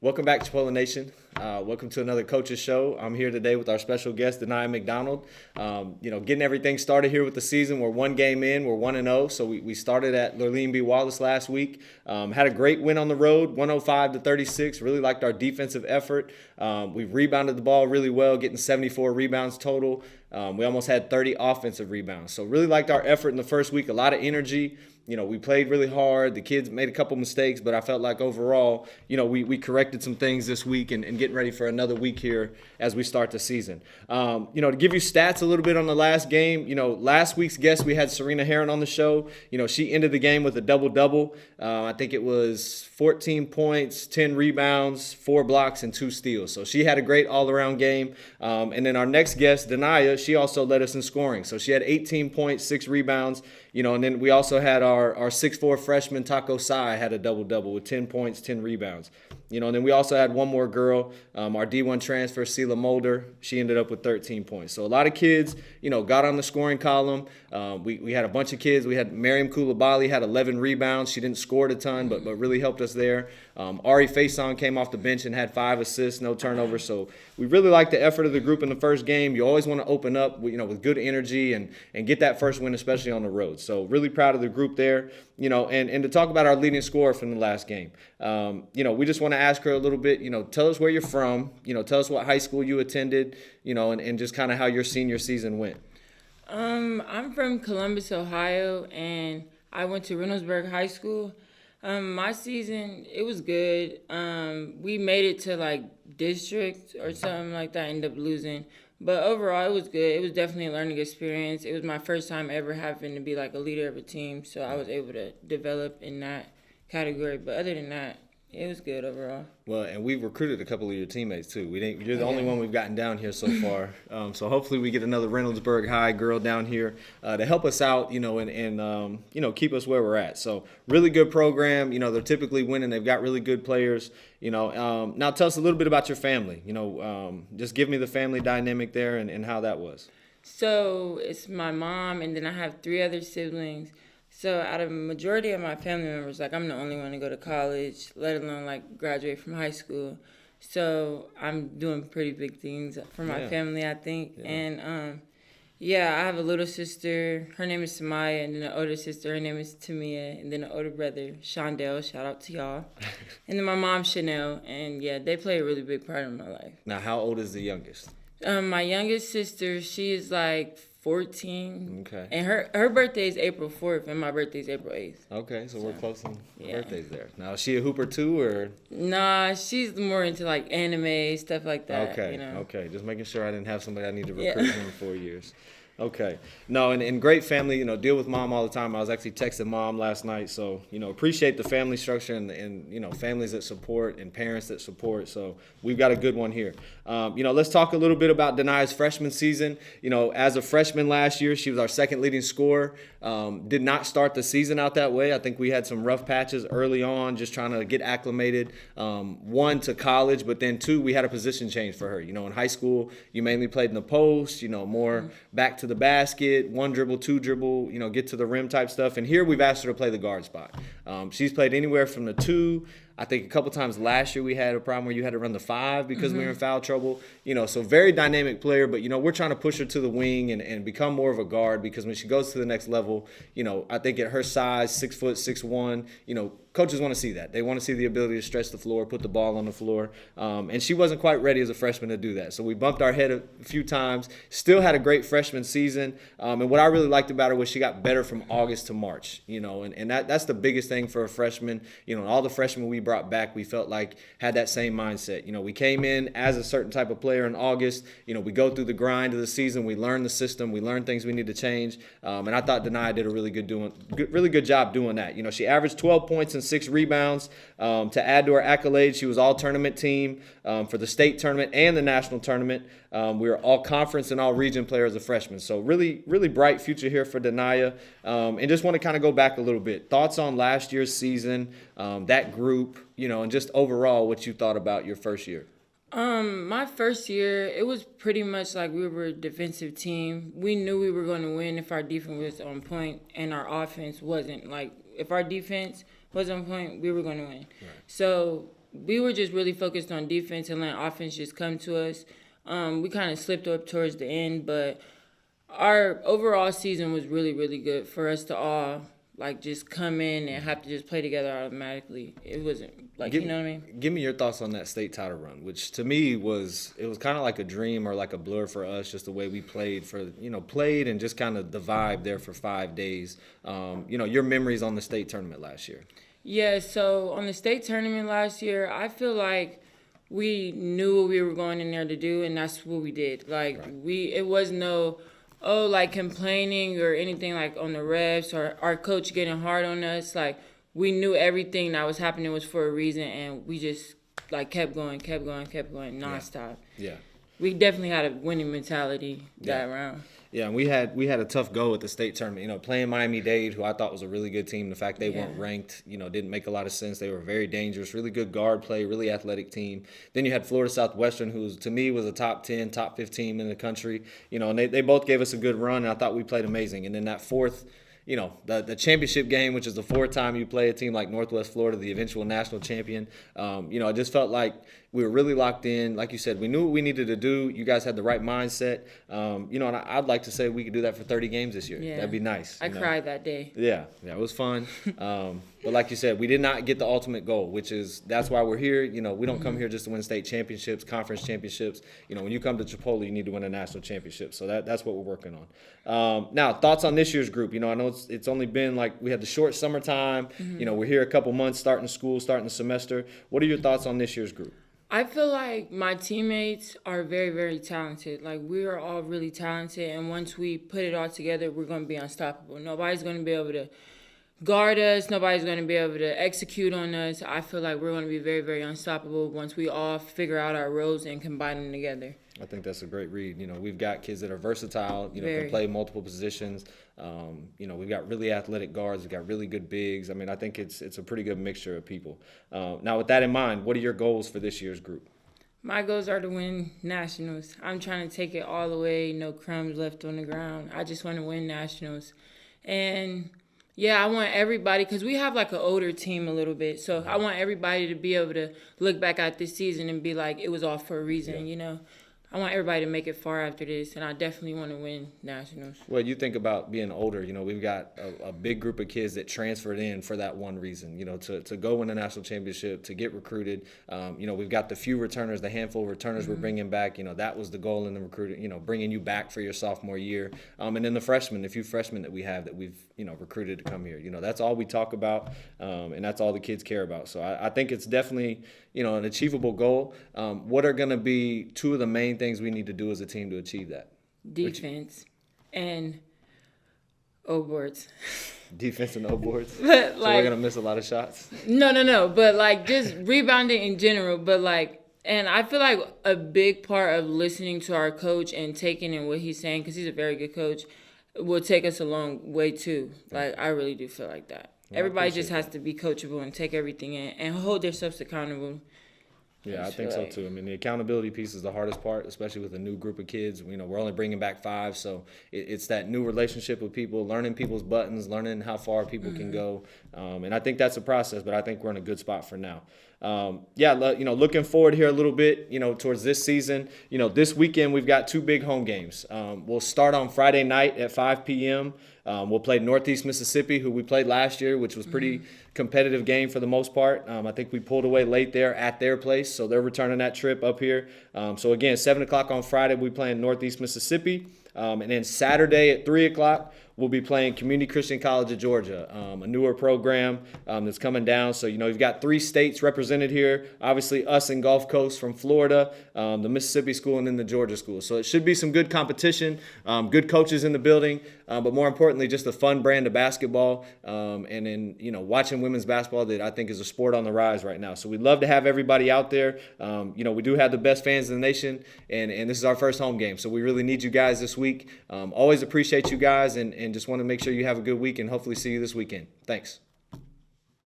Welcome back, Chipola Nation. Welcome to another Coach's Show. I'm here today with our special guest, Denia McDonald. Getting everything started here with the season. We're one game in. We're 1-0. So we started at Lurleen B. Wallace last week. Had a great win on the road, 105-36. Really liked our defensive effort. We rebounded the ball really well, getting 74 rebounds total. We almost had 30 offensive rebounds. So really liked our effort in the first week. A lot of energy. We played really hard. The kids made a couple mistakes, but I felt like overall, we corrected some things this week and getting ready for another week here as we start the season. To give you stats a little bit on the last game, last week's guest, we had Serena Heron on the show. She ended the game with a double-double. I think it was 14 points, 10 rebounds, 4 blocks, and 2 steals. So she had a great all-around game. And then our next guest, Denia, she also led us in scoring. So she had 18 points, 6 rebounds. And then we also had our 6'4" freshman Taco Sai had a double-double with 10 points, 10 rebounds. And then we also had one more girl, our D1 transfer, Sela Mulder. She ended up with 13 points. So a lot of kids, got on the scoring column. We had a bunch of kids. We had Miriam Koulibaly had 11 rebounds. She didn't score a ton, but really helped us there. Ari Faison came off the bench and had 5 assists, no turnovers. So we really liked the effort of the group in the first game. You always want to open up, with good energy and get that first win, especially on the road. So really proud of the group there, and to talk about our leading scorer from the last game. We just want to ask her a little bit, tell us where you're from, tell us what high school you attended, and just kind of how your senior season went. I'm from Columbus, Ohio, and I went to Reynoldsburg High School. My season, it was good. We made it to district or something like that, ended up losing. But overall, it was good. It was definitely a learning experience. It was my first time ever having to be a leader of a team, so I was able to develop in that category. But other than that, it was good overall. Well, and we've recruited a couple of your teammates too. You're the only one we've gotten down here so far. So hopefully we get another Reynoldsburg High girl down here to help us out, and keep us where we're at. So really good program. They're typically winning. They've got really good players. Now tell us a little bit about your family. Just give me the family dynamic there and how that was. So it's my mom, and then I have 3 other siblings. So out of the majority of my family members, I'm the only one to go to college, let alone graduate from high school. So I'm doing pretty big things for my family, I think. Yeah. And I have a little sister. Her name is Samaya, and then an older sister. Her name is Tamia, and then an older brother, Shondell. Shout out to y'all. And then my mom, Chanel, and they play a really big part in my life. Now, how old is the youngest? My youngest sister, she is 14. Okay. And her birthday is April 4th, and my birthday is April 8th. Okay, so we're close on the birthdays there. Now, is she a hooper too, or? Nah, she's more into anime, stuff like that. Okay, okay. Just making sure I didn't have somebody I need to recruit in 4 years. Okay. No, and great family, deal with mom all the time. I was actually texting mom last night. So, appreciate the family structure and families that support and parents that support. So we've got a good one here. Let's talk a little bit about Denia's freshman season. As a freshman last year, she was our second leading scorer. Did not start the season out that way. I think we had some rough patches early on, just trying to get acclimated. 1, to college, but then 2, we had a position change for her. In high school, you mainly played in the post, more back to the basket, 1 dribble, 2 dribble, get to the rim type stuff. And here we've asked her to play the guard spot. She's played anywhere from the 2. I think a couple times last year we had a problem where you had to run the 5 because we were in foul trouble. So very dynamic player, but, we're trying to push her to the wing and become more of a guard because when she goes to the next level, I think at her size, 6 foot, 6'1", coaches want to see that. They want to see the ability to stretch the floor, put the ball on the floor. And she wasn't quite ready as a freshman to do that. So we bumped our head a few times. Still had a great freshman season. And what I really liked about her was she got better from August to March, and that's the biggest thing for a freshman. All the freshmen we brought back, we felt like had that same mindset. We came in as a certain type of player in August. We go through the grind of the season. We learn the system. We learn things we need to change. And I thought Denia did a really good job doing that. She averaged 12 points and 6 rebounds. To add to her accolades, she was all-tournament team for the state tournament and the national tournament. We were all-conference and all-region player as a freshman. So really, really bright future here for Denia. And just want to kind of go back a little bit. Thoughts on last year's season, that group, and just overall what you thought about your first year. My first year, it was pretty much like we were a defensive team. We knew we were going to win if our defense was on point and our offense wasn't. If our defense was on point, we were going to win. Right. So we were just really focused on defense and letting offense just come to us. We kind of slipped up towards the end, but our overall season was really, really good for us to all like just come in and have to just play together automatically. It wasn't like, you know what I mean? Give me your thoughts on that state title run, which to me was kind of like a dream or like a blur for us, just the way we played and just kind of the vibe there for 5 days. Your memories on the state tournament last year. Yeah, so on the state tournament last year, I feel like we knew what we were going in there to do, and that's what we did. Like, it was no, like complaining or anything like on the refs or our coach getting hard on us. Like, we knew everything that was happening was for a reason, and we just like kept going nonstop. Yeah. We definitely had a winning mentality that round. Yeah, and we had a tough go at the state tournament. Playing Miami-Dade, who I thought was a really good team. The fact they weren't ranked, didn't make a lot of sense. They were very dangerous, really good guard play, really athletic team. Then you had Florida Southwestern, who to me was a top 10, top 15 in the country. And they both gave us a good run, and I thought we played amazing. And then that fourth, the championship game, which is the fourth time you play a team like Northwest Florida, the eventual national champion. I just felt like we were really locked in. Like you said, we knew what we needed to do. You guys had the right mindset. And I'd like to say we could do that for 30 games this year. Yeah. That'd be nice. I cried that day. Yeah, it was fun. But like you said, we did not get the ultimate goal, that's why we're here. We don't come here just to win state championships, conference championships. When you come to Chipola, you need to win a national championship. So that's what we're working on. Now, thoughts on this year's group. I know it's only been like we had the short summertime. We're here a couple months, starting school, starting the semester. What are your thoughts on this year's group? I feel like my teammates are very, very talented. Like, we are all really talented, and once we put it all together, we're going to be unstoppable. Nobody's going to be able to guard us. Nobody's going to be able to execute on us. I feel like we're going to be very, very unstoppable once we all figure out our roles and combine them together. I think that's a great read. We've got kids that are versatile, can play multiple positions. We've got really athletic guards. We've got really good bigs. I think it's a pretty good mixture of people. Now, with that in mind, what are your goals for this year's group? My goals are to win nationals. I'm trying to take it all the way, no crumbs left on the ground. I just want to win nationals. And yeah, I want everybody, because we have like an older team a little bit. So I want everybody to be able to look back at this season and be like, it was all for a reason, I want everybody to make it far after this, and I definitely want to win nationals. Well, you think about being older, we've got a big group of kids that transferred in for that one reason, to go win a national championship, to get recruited. We've got the few returners, the handful of returners we're bringing back. That was the goal in the recruiting, bringing you back for your sophomore year. And then the few freshmen that we have that we've, recruited to come here. That's all we talk about, and that's all the kids care about. So I think it's definitely, an achievable goal. What are going to be two of the main things we need to do as a team to achieve that? Defense and O-boards. Defense and O-boards? So we're going to miss a lot of shots? No. But, just rebounding in general. But, and I feel like a big part of listening to our coach and taking in what he's saying, because he's a very good coach, will take us a long way, too. I really do feel like that. Well, everybody just has to be coachable and take everything in and hold themselves accountable. Yeah, I think so too. The accountability piece is the hardest part, especially with a new group of kids. We're only bringing back 5, so it's that new relationship with people, learning people's buttons, learning how far people can go. And I think that's a process, but I think we're in a good spot for now. Looking forward here a little bit, towards this season. This weekend we've got 2 big home games. We'll start on Friday night at 5 p.m. We'll play Northeast Mississippi, who we played last year, which was pretty competitive game for the most part. I think we pulled away late there at their place, so they're returning that trip up here. So again, 7 o'clock on Friday, we'll be playing Northeast Mississippi. And then Saturday at 3 o'clock, we'll be playing Community Christian College of Georgia, a newer program that's coming down. So, you've got 3 states represented here. Obviously, us in Gulf Coast from Florida, the Mississippi school, and then the Georgia school. So it should be some good competition, good coaches in the building, but more importantly, just a fun brand of basketball. And then, watching women's basketball that I think is a sport on the rise right now. So we'd love to have everybody out there. We do have the best fans in the nation, and this is our first home game. So we really need you guys this week. Always appreciate you guys, and just want to make sure you have a good week and hopefully see you this weekend. Thanks.